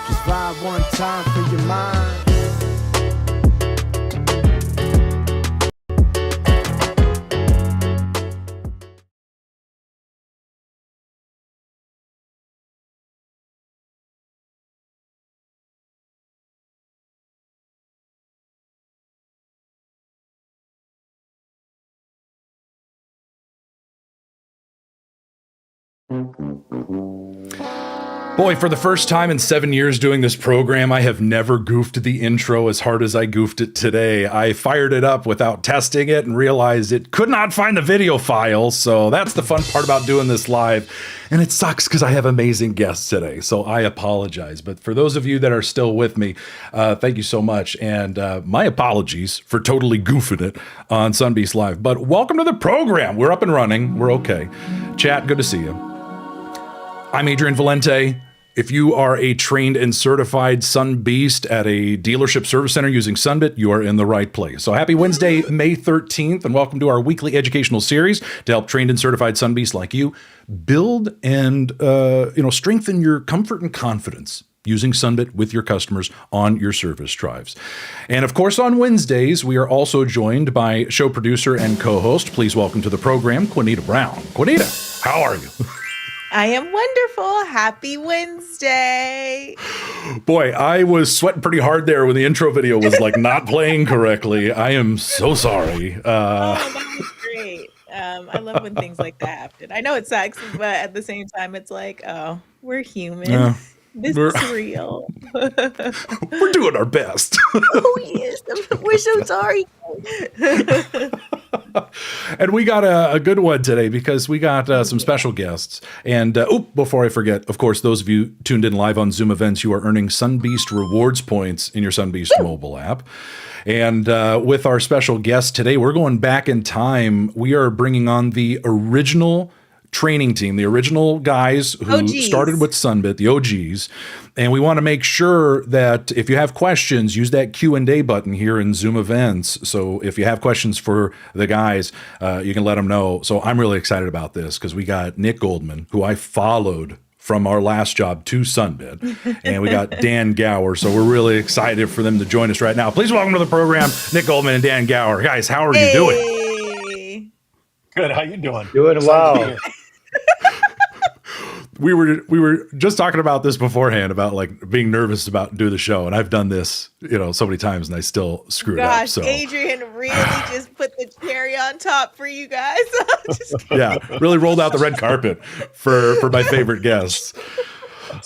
Just vibe one time for your mind. Boy, for the first time in 7 years doing this program, I have never goofed the intro as hard as I goofed it today. I fired it up without testing it and realized it could not find the video file. So that's the fun part about doing this live. And it sucks because I have amazing guests today. So I apologize. But for those of you that are still with me, thank you so much. And my apologies for totally goofing it on Sunbeasts Live. But welcome to the program. We're up and running. We're okay. Chat, good to see you. I'm Adrian Valente. If you are a trained and certified Sunbeast at a dealership service center using Sunbit, you are in the right place. So happy Wednesday, May 13th, and welcome to our weekly educational series to help trained and certified Sunbeasts like you build and strengthen your comfort and confidence using Sunbit with your customers on your service drives. And of course, on Wednesdays, we are also joined by show producer and co-host. Please welcome to the program, Queenita Brown. Queenita, how are you? I am wonderful. Happy Wednesday. Boy, I was sweating pretty hard there when the intro video was like not playing correctly. I am so sorry. That was great. I love when things like that happen. I know it sucks, but at the same time, it's like, oh, we're human. This is real. We're doing our best. Oh, yes. We're so sorry. And we got a good one today because we got some special guests. And before I forget, of course, those of you tuned in live on Zoom events, you are earning Sunbeast rewards points in your Sunbeast mobile app. And with our special guest today, we're going back in time. We are bringing on the original training team, the original guys who started with Sunbit, the OGs. And we want to make sure that if you have questions, use that Q&A button here in Zoom events. So if you have questions for the guys, you can let them know. So I'm really excited about this because we got Nick Goldman, who I followed from our last job to Sunbit. And we got Dan Gower. So we're really excited for them to join us right now. Please welcome to the program, Nick Goldman and Dan Gower. Guys, how are you doing? Good. How you doing? Doing well. We were just talking about this beforehand about like being nervous about doing the show, and I've done this, so many times, and I still screw it up. So Adrian really just put the cherry on top for you guys. Yeah, really rolled out the red carpet for my favorite guests.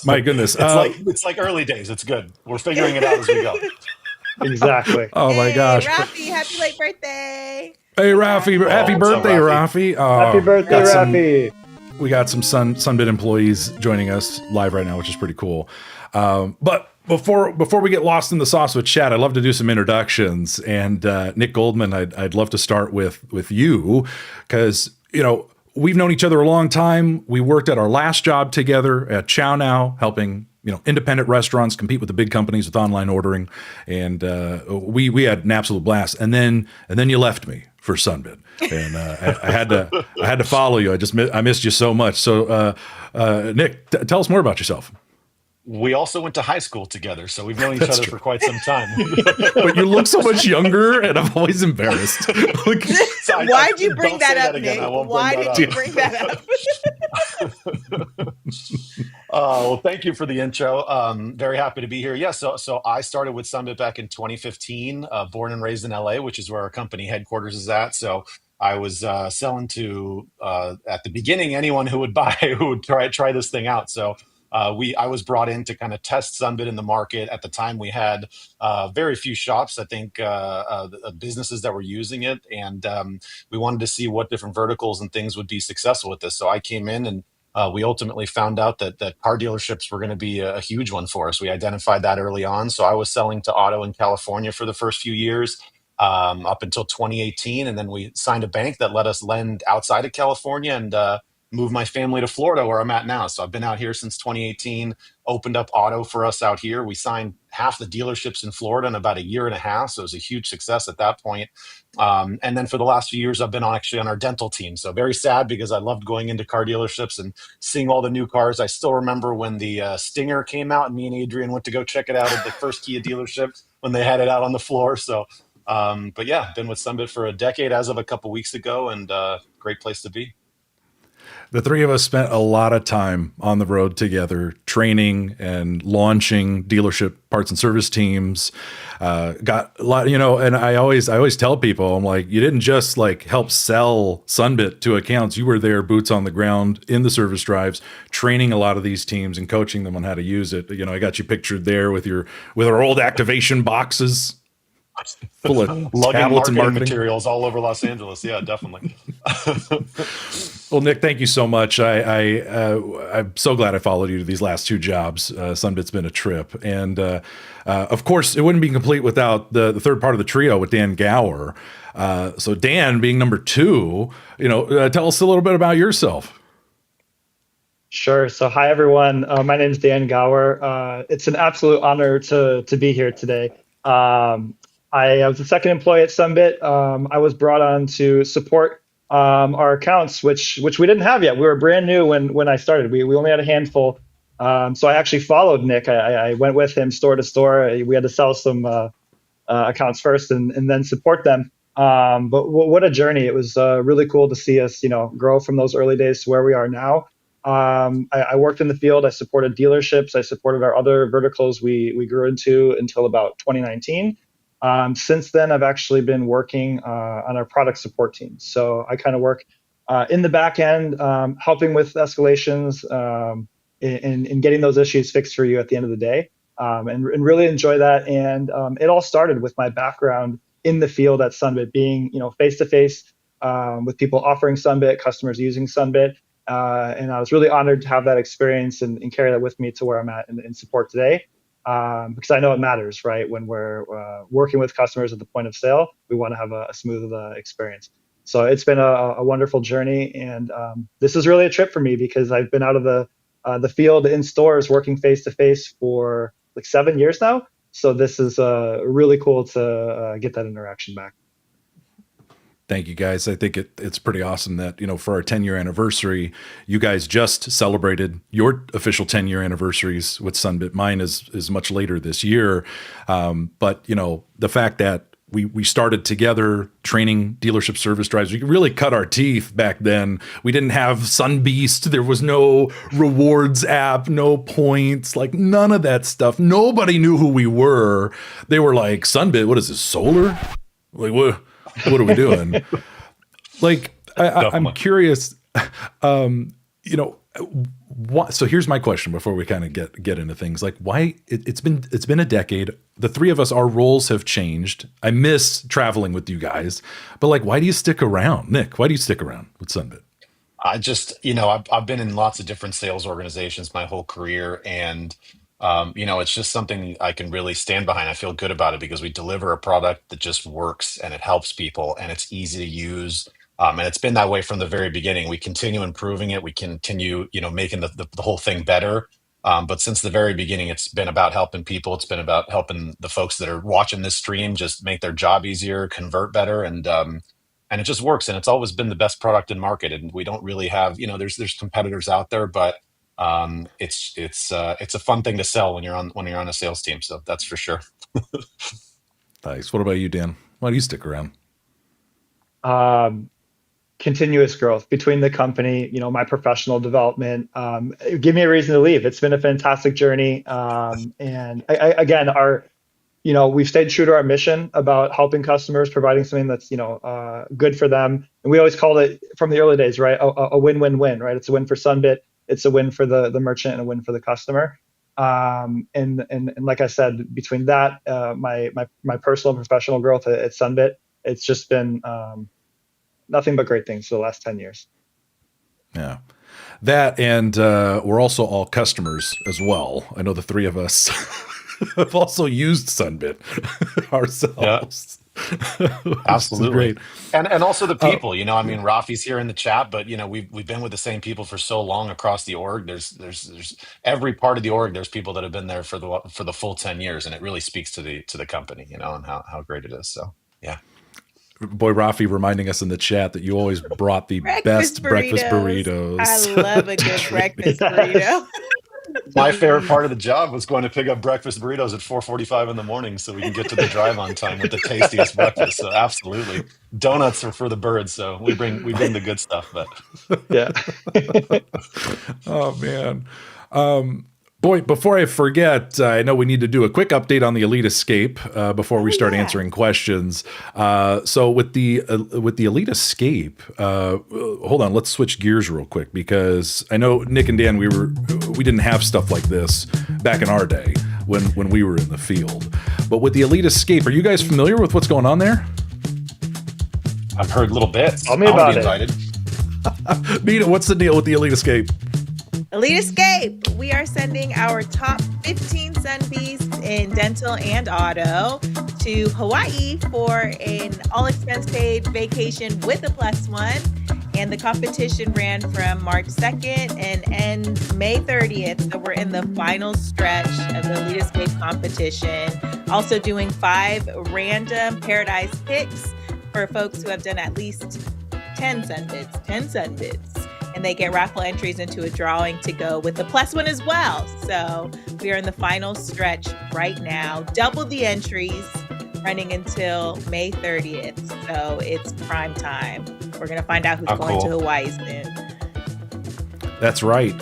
My goodness, it's like early days. It's good. We're figuring it out as we go. Exactly. Oh my gosh, Rafi, happy late birthday! Hey Rafi, happy birthday, Rafi! Happy birthday, Rafi! We got some Sunbit employees joining us live right now, which is pretty cool. But before we get lost in the sauce with chat, I'd love to do some introductions. And Nick Goldman, I'd love to start with you because we've known each other a long time. We worked at our last job together at Chow Now, helping independent restaurants compete with the big companies with online ordering, and we had an absolute blast. And then you left me for Sunbit, and I had to follow you. I missed you so much. So Nick, tell us more about yourself. We also went to high school together, so we've known each other for quite some time. But you look so much younger, and I'm always embarrassed. Why'd you bring that up, Nick? Why did you bring that up? Well, thank you for the intro. Very happy to be here. Yeah, so I started with Sunbit back in 2015, born and raised in LA, which is where our company headquarters is at. So I was selling to, at the beginning, anyone who would try this thing out. So I was brought in to kind of test Sunbit in the market. At the time, we had very few shops, I think, businesses that were using it. And we wanted to see what different verticals and things would be successful with this. So I came in and we ultimately found out that car dealerships were going to be a huge one for us. We identified that early on. So I was selling to auto in California for the first few years, up until 2018. And then we signed a bank that let us lend outside of California and move my family to Florida, where I'm at now. So I've been out here since 2018. opened up auto for us out here. We signed half the dealerships in Florida in about a year and a half. So it was a huge success at that point. And then for the last few years, I've been actually on our dental team. So very sad because I loved going into car dealerships and seeing all the new cars. I still remember when the Stinger came out and me and Adrian went to go check it out at the first Kia dealership when they had it out on the floor. So, but yeah, been with Sunbit for a decade as of a couple weeks ago, and great place to be. The three of us spent a lot of time on the road together, training and launching dealership parts and service teams. Got a lot, and I always tell people, I'm like, you didn't just like help sell Sunbit to accounts. You were there, boots on the ground in the service drives, training a lot of these teams and coaching them on how to use it. I got you pictured there with our old activation boxes. Full of tablets and marketing materials all over Los Angeles. Yeah, definitely. Well, Nick, thank you so much. I'm so glad I followed you to these last two jobs. Sunbit's been a trip. And of course, it wouldn't be complete without the third part of the trio with Dan Gower. So Dan, being number two, tell us a little bit about yourself. Sure. So hi, everyone. My name is Dan Gower. It's an absolute honor to be here today. I was the second employee at Sunbit. I was brought on to support our accounts, which we didn't have yet. We were brand new when I started. We only had a handful. So I actually followed Nick. I went with him store to store. We had to sell some accounts first and then support them. But what a journey. It was really cool to see us, grow from those early days to where we are now. I worked in the field. I supported dealerships. I supported our other verticals we grew into until about 2019. Since then, I've actually been working on our product support team. So I kind of work in the back end, helping with escalations and getting those issues fixed for you at the end of the day, and really enjoy that. And it all started with my background in the field at Sunbit, being face to face with people offering Sunbit, customers using Sunbit. And I was really honored to have that experience and carry that with me to where I'm at in support today. Because I know it matters, right? When we're working with customers at the point of sale, we want to have a smooth experience. So it's been a wonderful journey, and this is really a trip for me because I've been out of the field in stores working face to face for like 7 years now. So this is really cool to get that interaction back. Thank you, guys. I think it's pretty awesome that, for our 10-year anniversary, you guys just celebrated your official 10-year anniversaries with Sunbit. Mine is much later this year. But, the fact that we started together training dealership service drives, we really cut our teeth back then. We didn't have Sunbeasts. There was no rewards app, no points, like none of that stuff. Nobody knew who we were. They were like, Sunbit, what is this, solar? Like, what are we doing? Like, I'm curious, so here's my question before we kind of get into things. Like, why it's been a decade. The three of us, our roles have changed. I miss traveling with you guys, but like, why do you stick around? Nick, why do you stick around with Sunbit? I just, I've been in lots of different sales organizations my whole career, and it's just something I can really stand behind. I feel good about it because we deliver a product that just works and it helps people and it's easy to use. And it's been that way from the very beginning. We continue improving it. We continue, making the whole thing better. But since the very beginning, it's been about helping people. It's been about helping the folks that are watching this stream just make their job easier, convert better, and it just works. And it's always been the best product in market. And we don't really have, there's competitors out there, but it's a fun thing to sell when you're on a sales team. So that's for sure. Nice. What about you, Dan? Why do you stick around? Continuous growth between the company, my professional development, give me a reason to leave. It's been a fantastic journey. And again, we've stayed true to our mission about helping customers, providing something that's, good for them. And we always called it from the early days, right? A win-win-win, right? It's a win for Sunbit. It's a win for the merchant and a win for the customer. And like I said, between that, my personal and professional growth at Sunbit, it's just been, nothing but great things for the last 10 years. Yeah. That, and we're also all customers as well. I know the three of us have also used Sunbit ourselves. Absolutely. Great. And also the people, I mean, Rafi's here in the chat, but we've been with the same people for so long across the org. There's every part of the org. There's people that have been there for the full 10 years, and it really speaks to the company, and how great it is. So yeah. Boy, Rafi reminding us in the chat that you always brought the best breakfast burritos. I love a good breakfast burrito. My favorite part of the job was going to pick up breakfast burritos at 4:45 in the morning so we can get to the drive on time with the tastiest breakfast. So absolutely. Donuts are for the birds, so we bring the good stuff, but Yeah. Oh man. Boy, before I forget, I know we need to do a quick update on the Elite Escape before we start answering questions. So with the Elite Escape, hold on, let's switch gears real quick because I know Nick and Dan, we didn't have stuff like this back in our day when we were in the field. But with the Elite Escape, are you guys familiar with what's going on there? I've heard little bits. Tell me about it. Invited. Mina, what's the deal with the Elite Escape? Elite Escape. We are sending our top 15 Sunbeasts in dental and auto to Hawaii for an all-expense paid vacation with a +1. And the competition ran from March 2nd and ends May 30th. So we're in the final stretch of the Elite Escape competition. Also doing 5 random Paradise picks for folks who have done at least 10 Sunbits. And they get raffle entries into a drawing to go with the +1 as well. So we are in the final stretch right now. Double the entries running until May 30th. So it's prime time. We're going to find out who's going to Hawaii soon. That's right.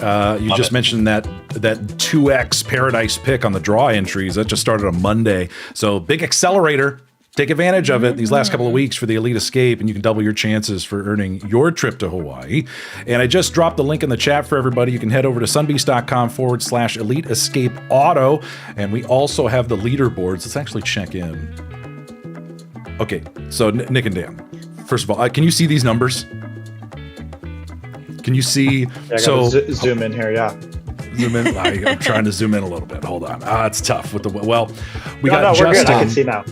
You just mentioned that 2X Paradise pick on the draw entries. That just started on Monday. So big accelerator. Take advantage of it these last couple of weeks for the Elite Escape, and you can double your chances for earning your trip to Hawaii. And I just dropped the link in the chat for everybody. You can head over to sunbeast.com/Elite Escape Auto. And we also have the leaderboards. Let's actually check in. Okay, so Nick and Dan, first of all, can you see these numbers? Can you see? I gotta zoom in here, yeah. Zoom in. I'm trying to zoom in a little bit. Hold on. It's tough with the, well, we No, got we're good. I Justin. can see now.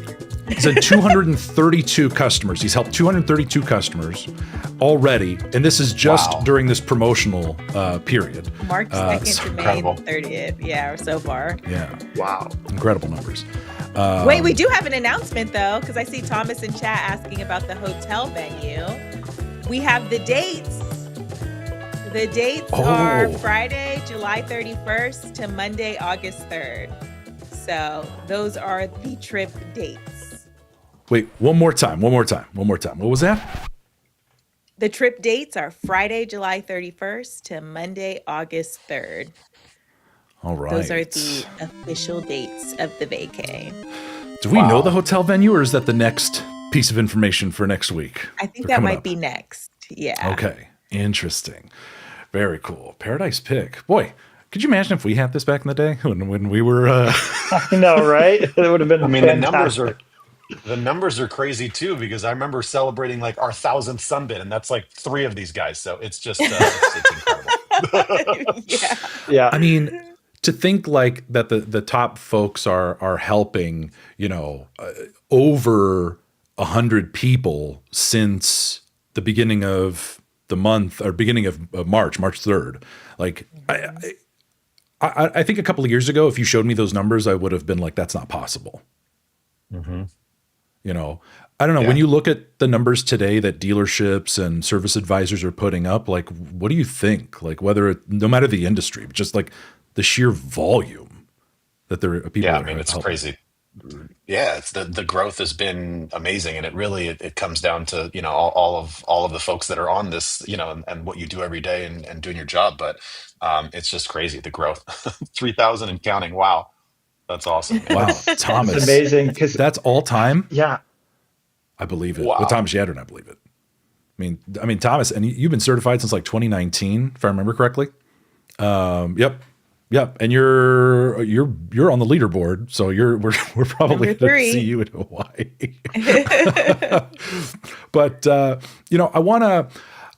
He's had 232 customers. He's helped 232 customers already, and this is just during this promotional period. March 2nd to May incredible. 30th. Yeah, so far. Yeah. Wow. Incredible numbers. Wait, we do have an announcement, though, because I see Thomas in chat asking about the hotel venue. We have the dates. The dates are Friday, July 31st to Monday, August 3rd. So those are the trip dates. Wait, one more time. What was that? The trip dates are Friday, July 31st to Monday, August 3rd. All right. Those are the official dates of the vacay. Do we know the hotel venue, or is that the next piece of information for next week? I think that might be next. Yeah. Okay. Interesting. Very cool. Paradise pick. Boy, could you imagine if we had this back in the day when we were... I know, right? It would have been fantastic. The numbers are crazy too, because I remember celebrating like our 1,000th Sunbit, and that's like 3 of these guys. So it's just it's incredible. Yeah. I mean, to think like that the top folks are helping, over 100 people since the beginning of the month, or beginning of March 3rd. Like I think a couple of years ago, if you showed me those numbers, I would have been like, that's not possible. Mm-hmm. I don't know. When you look at the numbers today that dealerships and service advisors are putting up, like, what do you think? Like, no matter the industry, but just like the sheer volume that there are people. Yeah, I mean, it's crazy. Yeah, it's the growth has been amazing, and it comes down to all of the folks that are on this, and what you do every day and doing your job. But it's just crazy, the growth. 3,000 and counting. Wow. That's awesome. Wow, Thomas. It's amazing, because that's all time. Yeah, I believe it. Wow. With Thomas Yadrin, I believe it. I mean, Thomas, and you've been certified since like 2019, if I remember correctly. Yep. And you're on the leaderboard, so we're probably going to see you in Hawaii. But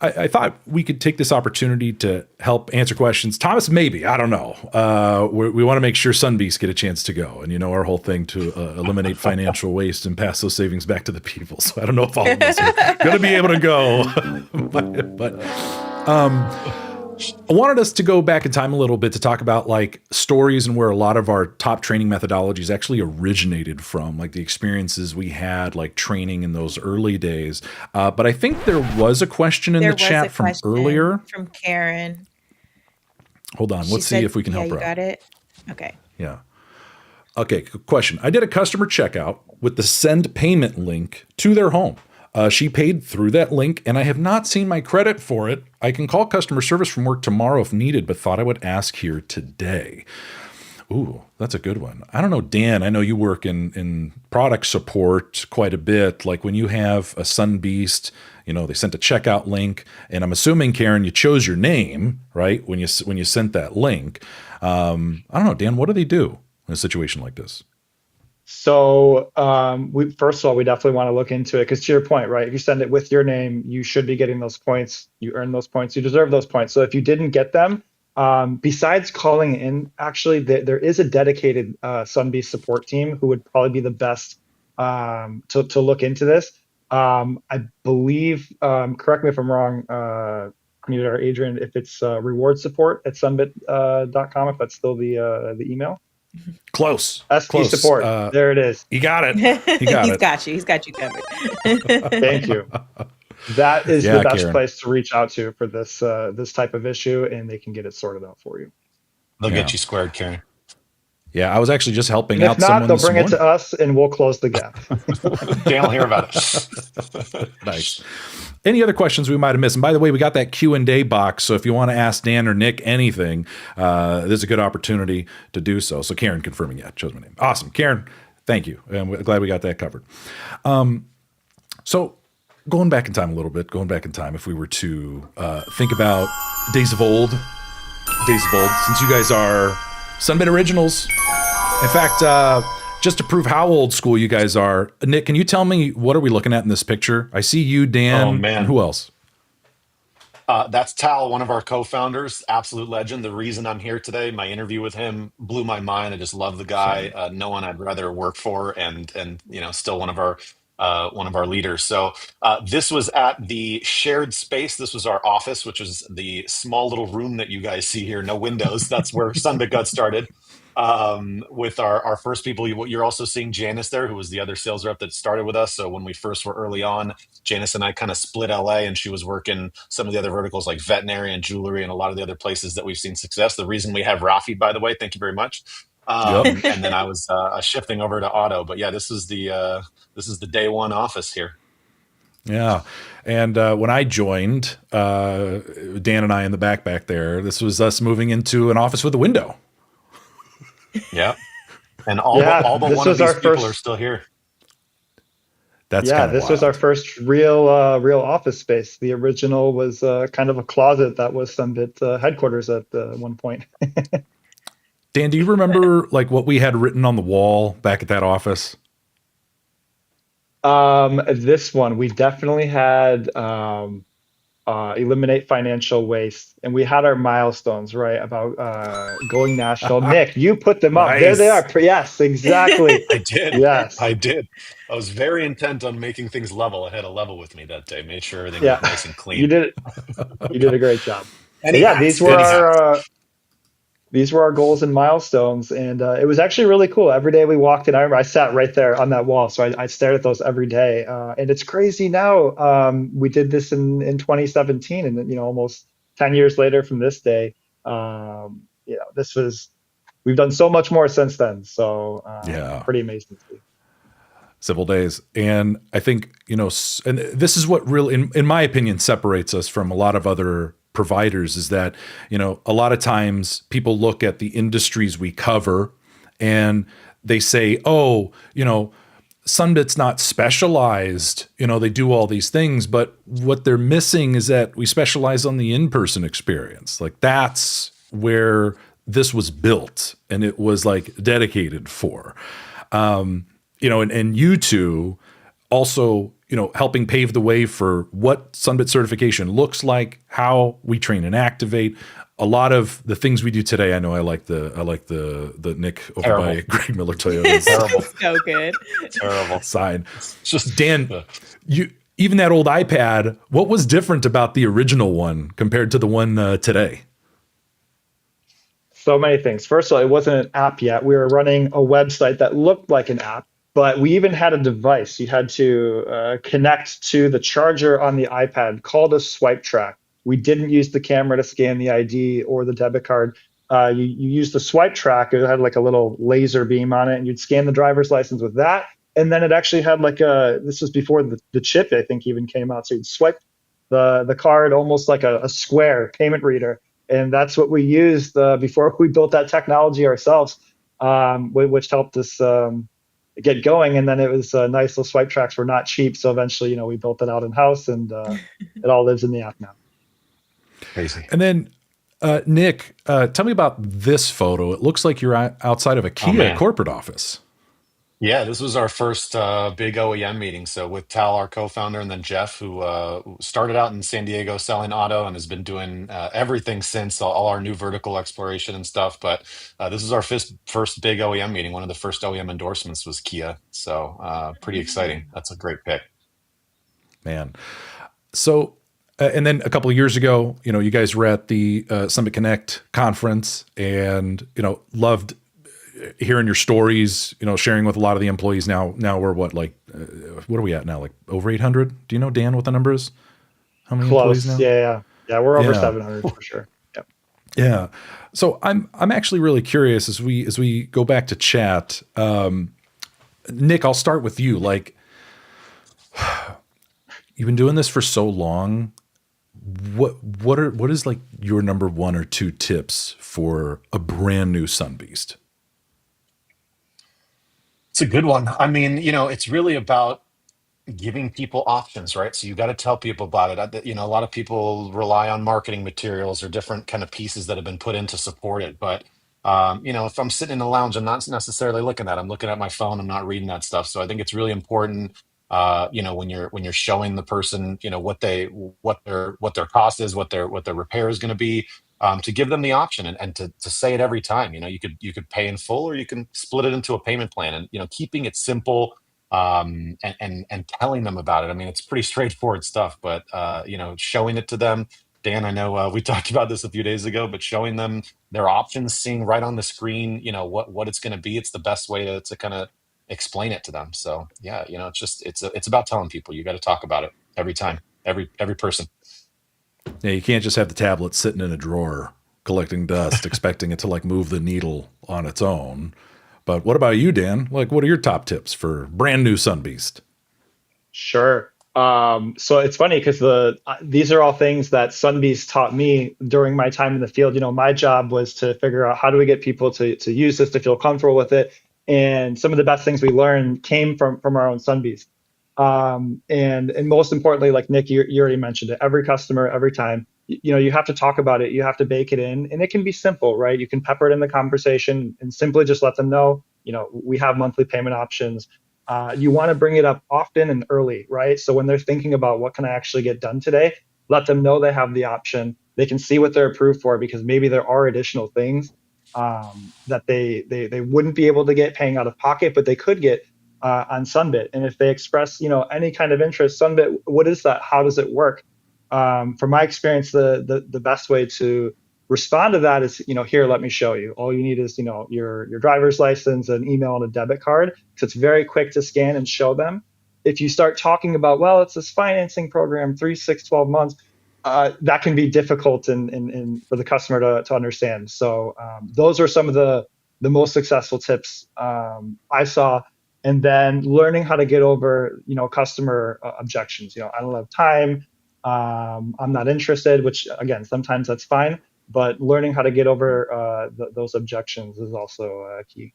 I thought we could take this opportunity to help answer questions. Thomas, maybe, I don't know. We want to make sure Sunbeasts get a chance to go. And our whole thing to eliminate financial waste and pass those savings back to the people. So I don't know if all of us are going to be able to go. but I wanted us to go back in time a little bit to talk about like stories and where a lot of our top training methodologies actually originated from, like the experiences we had, like training in those early days. But I think there was a question in the chat from earlier. From Karen. Hold on. Let's see if we can help her out. You got it? Okay. Yeah. Okay. Question. I did a customer checkout with the send payment link to their home. She paid through that link, and I have not seen my credit for it. I can call customer service from work tomorrow if needed, but thought I would ask here today. Ooh, that's a good one. I don't know, Dan, I know you work in product support quite a bit. Like when you have a Sunbeast, they sent a checkout link, and I'm assuming, Karen, you chose your name, right? When you sent that link. I don't know, Dan, what do they do in a situation like this? So first of all, we definitely want to look into it because to your point, right? If you send it with your name, you should be getting those points. You earn those points. You deserve those points. So if you didn't get them, besides calling in, actually, there is a dedicated Sunbeast support team who would probably be the best to look into this. I believe, correct me if I'm wrong, Queenita or Adrian, if it's reward support at sunbit.com, if that's still the email. Close. SP support. There it is. You got it. He's got you covered. Thank you. That is the best Karen. place to reach out to for this type of issue, and they can get it sorted out for you. They'll get you squared, Karen. Yeah, I was actually just helping And out if not, someone they'll this bring it morning. to us, and we'll close the gap. Dan will hear about it. Nice. Any other questions we might have missed? And by the way, we got that Q&A box, so if you want to ask Dan or Nick anything, there's a good opportunity to do so. So Karen confirming, chose my name. Awesome. Karen, thank you. And we're glad we got that covered. So going back in time a little bit, if we were to think about days of old, since you guys are Sunbit originals. In fact, just to prove how old school you guys are, Nick, can you tell me what are we looking at in this picture? I see you, Dan. Oh, man. And who else? That's Tal, one of our co-founders, absolute legend. The reason I'm here today, my interview with him blew my mind. I just love the guy. No one I'd rather work for, and still one of our leaders. So this was at the shared space. This was our office, which is the small little room that you guys see here. No windows. That's where Sunbit got started. With our first people. You're also seeing Janice there, who was the other sales rep that started with us. So when we first were early on, Janice and I kind of split LA, and she was working some of the other verticals like veterinary and jewelry and a lot of the other places that we've seen success. The reason we have Rafi, by the way, thank you very much. And then I was shifting over to auto. But yeah, this is the day one office here. Yeah. And when I joined, Dan and I in the back there, this was us moving into an office with a window. Yeah, and all but one of these people are still here. That's this was our first real office space. The original was kind of a closet that was Sunbit headquarters at one point. Dan, do you remember like what we had written on the wall back at that office? This one we definitely had. Eliminate financial waste, and we had our milestones right about going national. Nick, you put them up. Nice. There they are. Yes, exactly. I did. Yes, I did. I was very intent on making things level. I had a level with me that day. Made sure everything was nice and clean. You did a great job. These were our goals and milestones, and it was actually really cool. Every day we walked in, I remember I sat right there on that wall, so I stared at those every day. And it's crazy now. We did this in 2017, and almost 10 years later from this day, we've done so much more since then. So pretty amazing to see. Civil days. And I think, and this is what really, in my opinion, separates us from a lot of other providers is that, a lot of times people look at the industries we cover and they say, oh, Sunbit's not specialized, they do all these things, but what they're missing is that we specialize on the in-person experience. Like that's where this was built and it was like dedicated for, and you two also, helping pave the way for what Sunbit certification looks like, how we train and activate. A lot of the things we do today, I know I like the Nick over by Greg Miller Toyota. Terrible. So good. Terrible. Sign. Just Dan, even that old iPad, what was different about the original one compared to the one today? So many things. First of all, it wasn't an app yet. We were running a website that looked like an app, but we even had a device. You had to connect to the charger on the iPad called a swipe track. We didn't use the camera to scan the ID or the debit card. You used the swipe track. It had like a little laser beam on it, and you'd scan the driver's license with that. And then it actually had like this was before the chip, I think, even came out. So you'd swipe the card almost like a square payment reader. And that's what we used before we built that technology ourselves, which helped us get going. And then it was nice. Little swipe tracks were not cheap. So eventually, we built it out in-house, and it all lives in the app now. crazy. And then, Nick, tell me about this photo. It looks like you're outside of a Kia corporate office. Yeah, this was our first big OEM meeting. So with Tal, our co-founder, and then Jeff, who started out in San Diego selling auto and has been doing everything since, all our new vertical exploration and stuff. But this is our first big OEM meeting. One of the first OEM endorsements was Kia. So pretty exciting. That's a great pick. Man. So, and then a couple of years ago, you guys were at the Sunbit Connect conference and, loved hearing your stories, sharing with a lot of the employees. Now we're what are we at now? Like over 800? Do you know, Dan, what the number is? How many employees now? Yeah. We're over 700 for sure. Yep. Yeah. So I'm actually really curious as we go back to chat. Nick, I'll start with you. Like, you've been doing this for so long. What is like your number 1 or 2 tips for a brand new Sunbeast? It's a good one. I mean, it's really about giving people options, right? So you got to tell people about it. A lot of people rely on marketing materials or different kind of pieces that have been put in to support it. But, if I'm sitting in the lounge, I'm not necessarily looking at it. I'm looking at my phone. I'm not reading that stuff. So I think it's really important, when you're showing the person, what their cost is, what their repair is going to be, to give them the option and to say it every time. You could pay in full or you can split it into a payment plan, and keeping it simple, and telling them about it. I mean, it's pretty straightforward stuff, but showing it to them. Dan, I know we talked about this a few days ago, but showing them their options, seeing right on the screen, what it's going to be. It's the best way to kind of explain it to them. So yeah, it's about telling people. You got to talk about it every time, every person. Yeah, you can't just have the tablet sitting in a drawer collecting dust, expecting it to like move the needle on its own. But what about you, Dan? Like, what are your top tips for brand new Sunbeast? Sure. So it's funny because these are all things that Sunbeast taught me during my time in the field. My job was to figure out how do we get people to use this, to feel comfortable with it. And some of the best things we learned came from our own Sunbeast. And most importantly, like Nick, you already mentioned it, every customer, every time, you have to talk about it. You have to bake it in, and it can be simple, right? You can pepper it in the conversation and simply just let them know, we have monthly payment options. You want to bring it up often and early, right? So when they're thinking about what can I actually get done today, let them know they have the option. They can see what they're approved for, because maybe there are additional things that they wouldn't be able to get paying out of pocket, but they could get on Sunbit. And if they express, any kind of interest, Sunbit, what is that? How does it work? From my experience, the best way to respond to that is, here, let me show you. All you need is, your driver's license, an email, and a debit card. So it's very quick to scan and show them. If you start talking about, well, it's this financing program, 3, 6, 12 months, that can be difficult and for the customer to understand. So those are some of the most successful tips I saw. And then learning how to get over, customer objections. I don't have time. I'm not interested, which again, sometimes that's fine. But learning how to get over those objections is also key.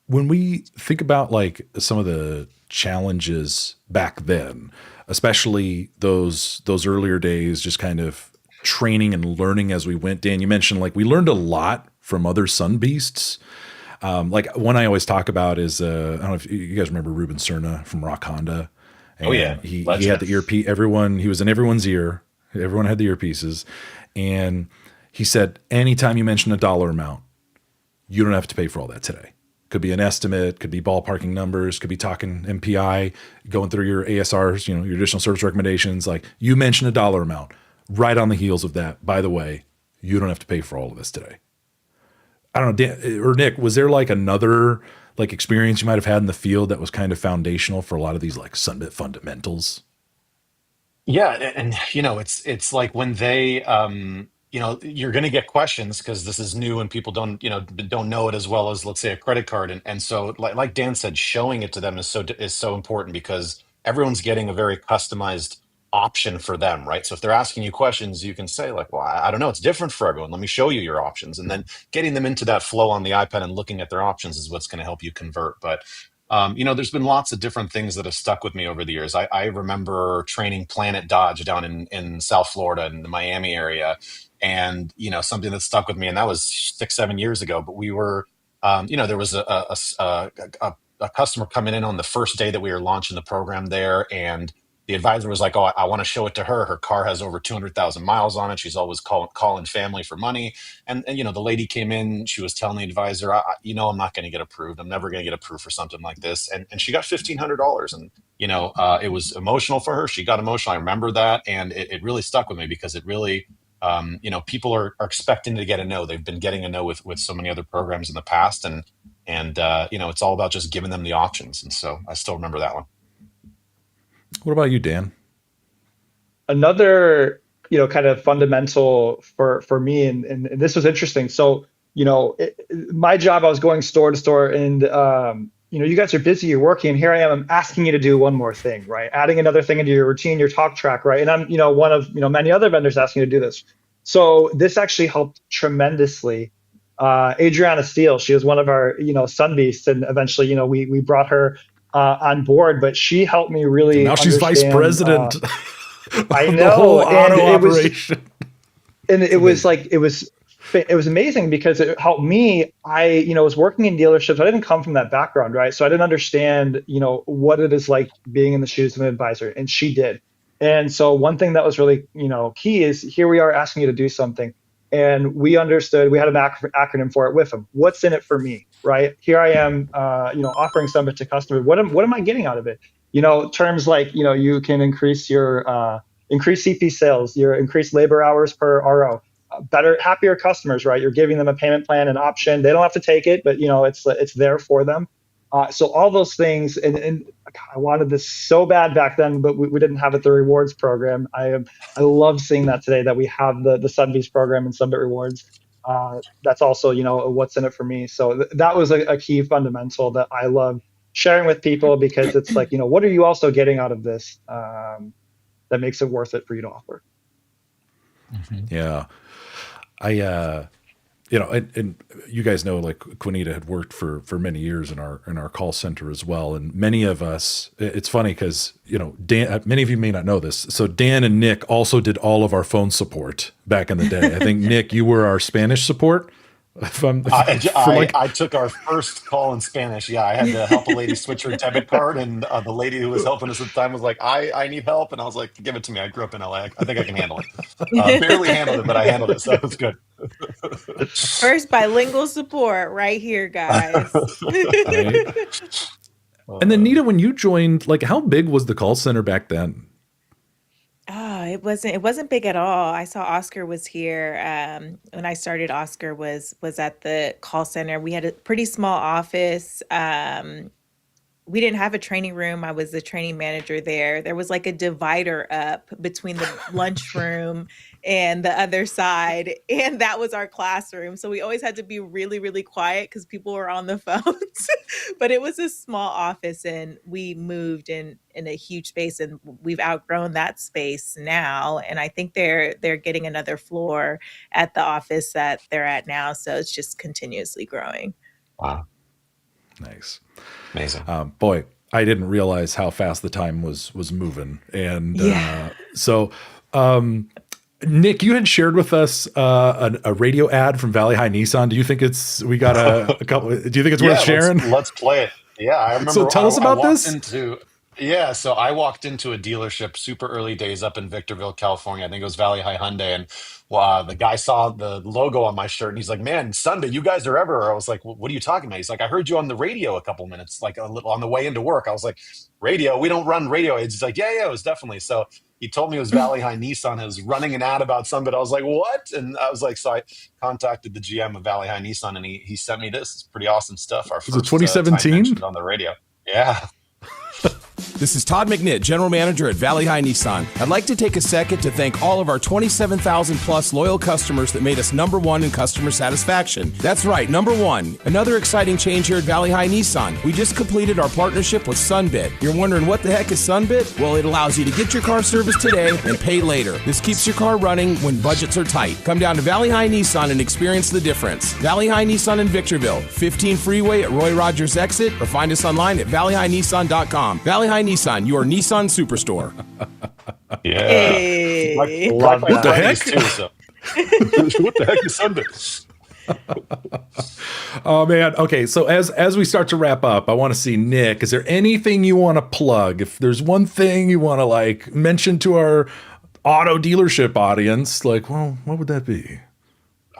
When we think about like some of the challenges back then, especially those earlier days, just kind of training and learning as we went. Dan, you mentioned like we learned a lot from other Sunbeasts. Like one I always talk about is I don't know if you guys remember Ruben Cerna from Rock Honda. Oh yeah, And he legend. had the earpiece. He was in everyone's ear. Everyone had the earpieces. And he said, anytime you mention a dollar amount, you don't have to pay for all that today. Could be an estimate, could be ballparking numbers, could be talking MPI, going through your ASRs, your additional service recommendations. Like, you mention a dollar amount, right on the heels of that, by the way, you don't have to pay for all of this today. I don't know, Dan or Nick, was there like another like experience you might have had in the field that was kind of foundational for a lot of these like Sunbit fundamentals? Yeah, and it's like when they you're going to get questions because this is new and people don't know it as well as, let's say, a credit card, and so like Dan said, showing it to them is so important because everyone's getting a very customized option for them, right? So if they're asking you questions, you can say like, well, I don't know, it's different for everyone. Let me show you your options, and then getting them into that flow on the iPad and looking at their options is what's going to help you convert. But there's been lots of different things that have stuck with me over the years. I remember training Planet Dodge down in South Florida in the Miami area. And, something that stuck with me, and that was 6, 7 years ago, but we were, there was a customer coming in on the first day that we were launching the program there. And the advisor was like, oh, I want to show it to her. Her car has over 200,000 miles on it. She's always calling family for money. And the lady came in, she was telling the advisor, I'm not going to get approved. I'm never going to get approved for something like this. And she got $1,500. And, it was emotional for her. She got emotional. I remember that. And it really stuck with me because it really, people are expecting to get a no. They've been getting a no with so many other programs in the past. And it's all about just giving them the options. And so I still remember that one. What about you, Dan? Another, kind of fundamental for me, and this was interesting. So, my job, I was going store to store, and you guys are busy, you're working, and here I am, I'm asking you to do one more thing, right? Adding another thing into your routine, your talk track, right? And I'm, one of, many other vendors asking you to do this. So this actually helped tremendously. Adriana Steele, she was one of our, Sunbeasts, and eventually, we brought her on board, but she helped me really. Now she's vice president. I know, the whole auto operation. It was amazing because it helped me. I was working in dealerships. I didn't come from that background, right? So I didn't understand, what it is like being in the shoes of an advisor, and she did. And so one thing that was really, key is here we are asking you to do something. And we understood, we had an acronym for it with them. What's in it for me, right? Here I am, offering Sunbit to customers. What am I getting out of it? Terms like, you can increase your, increase CP sales, your increased labor hours per RO, better, happier customers, right? You're giving them a payment plan, an option. They don't have to take it, but it's there for them. So all those things, and I wanted this so bad back then, but we didn't have it, the rewards program. I love seeing that today, that we have the Sunbeasts program and Sunbit Rewards. That's also, what's in it for me. So that was a key fundamental that I love sharing with people, because it's like, what are you also getting out of this that makes it worth it for you to offer? Mm-hmm. Yeah. And you guys know, like, Queenita had worked for many years in our call center as well. And many of us, it's funny because, Dan, many of you may not know this. So Dan and Nick also did all of our phone support back in the day. I think, Nick, you were our Spanish support. I took our first call in Spanish. Yeah, I had to help a lady switch her debit card, and the lady who was helping us at the time was like, I need help. And I was like, give it to me. I grew up in LA. I think I can handle it. Barely handled it, but I handled it. So it was good. First bilingual support right here, guys. Right? And then, Nita, when you joined, like, how big was the call center back then? Oh, it wasn't big at all. I saw Oscar was here. When I started, Oscar was at the call center. We had a pretty small office. We didn't have a training room. I was the training manager there. There was like a divider up between the lunchroom and the other side, and that was our classroom. So we always had to be really, really quiet because people were on the phones. But it was a small office, and we moved in a huge space, and we've outgrown that space now. And I think they're getting another floor at the office that they're at now. So it's just continuously growing. Wow. Nice. Amazing. Boy, I didn't realize how fast the time was moving. And Yeah. Nick, you had shared with us a radio ad from Valley High Nissan. Do you think we got a couple? Do you think it's worth sharing? Let's play it. Yeah, I remember. So tell us about this. Yeah, so I walked into a dealership super early days up in Victorville, California. I think it was Valley High Hyundai, and the guy saw the logo on my shirt, and he's like, "Man, Sunday, you guys are everywhere." I was like, "What are you talking about?" He's like, "I heard you on the radio a couple minutes, like a little on the way into work." I was like, "Radio? We don't run radio." He's like, "Yeah, yeah, it was definitely." So he told me it was Valley High Nissan. It was running an ad about Sunbit. I was like, "What?" And I was like, so I contacted the GM of Valley High Nissan, and he sent me this. It's pretty awesome stuff. Our Was it first time 2017? mentioned on the radio. Yeah. This is Todd McNitt, General Manager at Valley High Nissan. I'd like to take a second to thank all of our 27,000 plus loyal customers that made us #1 in customer satisfaction. That's right, #1. Another exciting change here at Valley High Nissan. We just completed our partnership with Sunbit. You're wondering what the heck is Sunbit? Well, it allows you to get your car serviced today and pay later. This keeps your car running when budgets are tight. Come down to Valley High Nissan and experience the difference. Valley High Nissan in Victorville, 15 Freeway at Roy Rogers Exit, or find us online at valleyhighnissan.com. Valley High Nissan, your Nissan superstore. Yeah. Hey. Black What the heck? Too, so. What the heck is Sunbit? Oh man. Okay. So as we start to wrap up, I want to see Nick. Is there anything you want to plug? If there's one thing you want to like mention to our auto dealership audience, like, well, what would that be?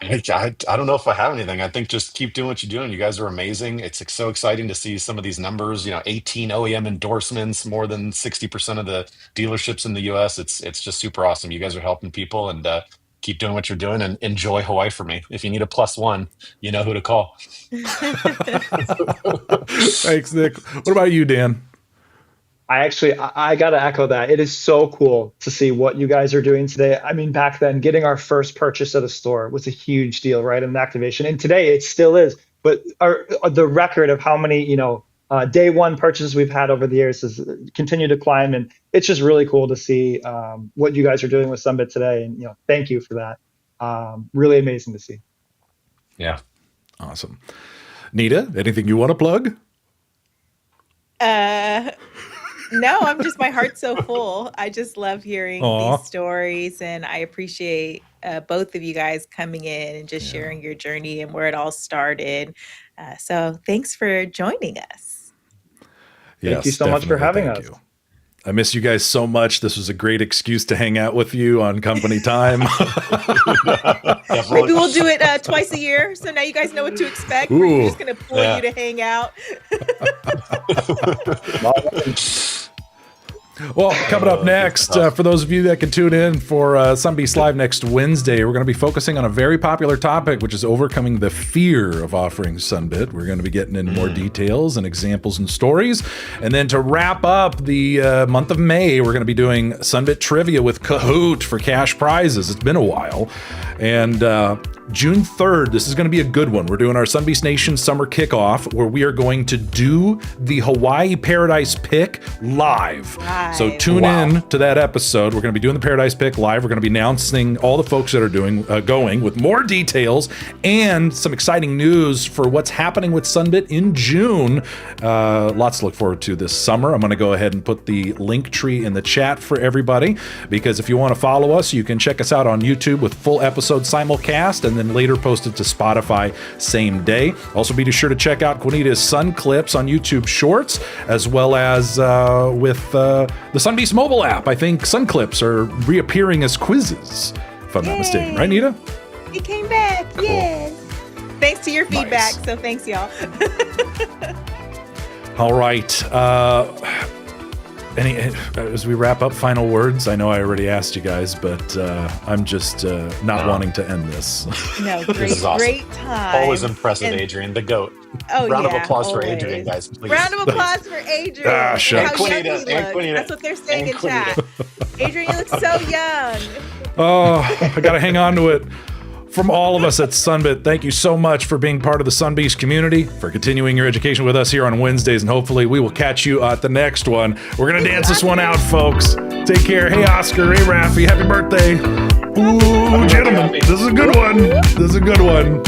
I don't know if I have anything. I think just keep doing what you're doing. You guys are amazing. It's so exciting to see some of these numbers, 18 OEM endorsements, more than 60% of the dealerships in the US. It's just super awesome. You guys are helping people, and keep doing what you're doing, and enjoy Hawaii for me. If you need a +1, you know who to call. Thanks, Nick. What about you, Dan? I got to echo that. It is so cool to see what you guys are doing today. I mean, back then, getting our first purchase at a store was a huge deal, right? An activation. And today it still is. But the record of how many, day one purchases we've had over the years has continued to climb. And it's just really cool to see what you guys are doing with Sunbit today. And, thank you for that. Really amazing to see. Yeah. Awesome. Nita, anything you want to plug? No, my heart's so full. I just love hearing Aw. these stories, and I appreciate both of you guys coming in and just sharing your journey and where it all started. So thanks for joining us. Thank you so much for having us. I miss you guys so much. This was a great excuse to hang out with you on company time. Maybe we'll do it twice a year. So now you guys know what to expect. We're just going to pull you to hang out. Well, coming up next, for those of you that can tune in for Sunbeasts Live next Wednesday, we're going to be focusing on a very popular topic, which is overcoming the fear of offering Sunbit. We're going to be getting into more details and examples and stories. And then to wrap up the month of May, we're going to be doing Sunbit Trivia with Kahoot for cash prizes. It's been a while. And June 3rd, this is going to be a good one. We're doing our Sunbeast Nation summer kickoff, where we are going to do the Hawaii Paradise Pick live. So tune in to that episode. We're going to be doing the Paradise Pick live. We're going to be announcing all the folks that are going with more details and some exciting news for what's happening with Sunbit in June. Lots to look forward to this summer. I'm going to go ahead and put the link tree in the chat for everybody, because if you want to follow us, you can check us out on YouTube with full episode simulcast, and then later posted to Spotify same day. Also, be sure to check out Queenita's Sun Clips on YouTube Shorts, as well as with the Sunbeast mobile app. I think Sun Clips are reappearing as quizzes, if I'm not mistaken. Right, Nita? He came back. Cool. Yes. Thanks to your feedback. Nice. So thanks, y'all. All right. As we wrap up, final words? I know I already asked you guys, but I'm just not wanting to end this. No, This is awesome. great time. Always impressive, And- Adrian, the GOAT. Oh, Round yeah, of applause for always. Adrian, guys. Please. Round of applause for Adrian. Ah, shucks. How young And he Queenita, and looks. Queenita, That's what they're saying in and chat. Adrian, you look so young. Oh, I got to hang on to it. From all of us at Sunbit, thank you so much for being part of the Sunbeast community, for continuing your education with us here on Wednesdays, and hopefully we will catch you at the next one. We're going to dance this one out, folks. Take care. Hey, Oscar. Hey, Raffi. Happy birthday. Ooh, gentlemen. This is a good one. This is a good one.